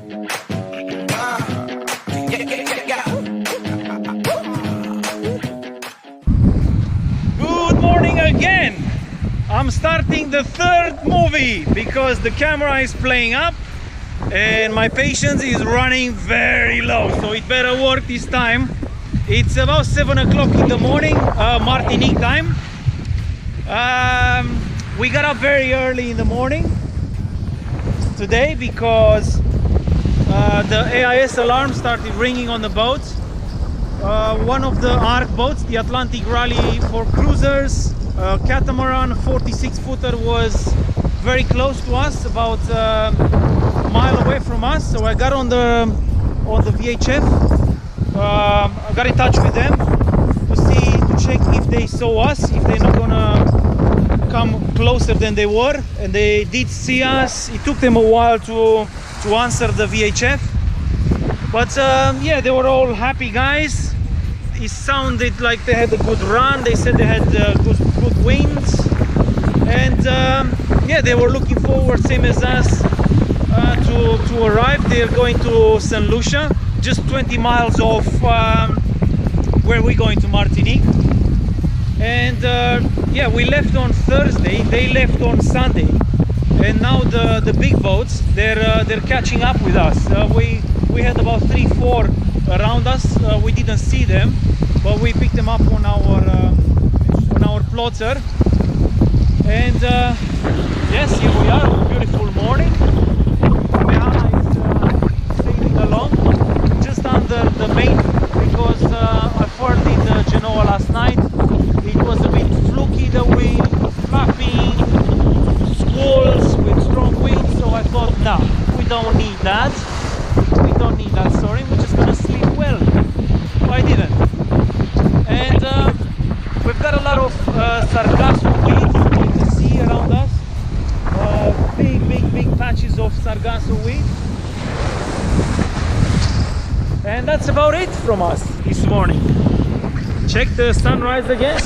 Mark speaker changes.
Speaker 1: Good morning again. I'm starting the third movie because the camera is playing up and my patience is running very low, so it better work this time. It's about 7 o'clock in the morning, Martinique time. We got up very early in the morning today because the AIS alarm started ringing on the boat. One of the ARC boats, the Atlantic Rally for cruisers, catamaran 46-footer, was very close to us, about a mile away from us. So I got on the VHF. I got in touch with them to check if they saw us, if they're not gonna come closer than they were, and they did see us. It took them a while to answer the VHF, but yeah, they were all happy guys. It sounded like they had a good run. They said they had good winds, and yeah, they were looking forward, same as us, to arrive. They're going to St. Lucia, just 20 miles off where we're going, to Martinique. And yeah, we left on Thursday, they left on Sunday, and now the big boats, they're catching up with us. We had about 3-4 around us. We didn't see them, but we picked them up on our plotter. And yes, here we are, beautiful morning. Mehana is sailing along just under the main, because I fought in Genoa last night. It was a bit fluky, the wind, flapping, squalls with strong winds, so I thought, nah, we don't need that. We don't need that, Sorin, we're just gonna sleep well. But I didn't. And we've got a lot of Sargasso weeds you can see around us. Big patches of Sargasso weed. And that's about it from us this morning. Check the sunrise again.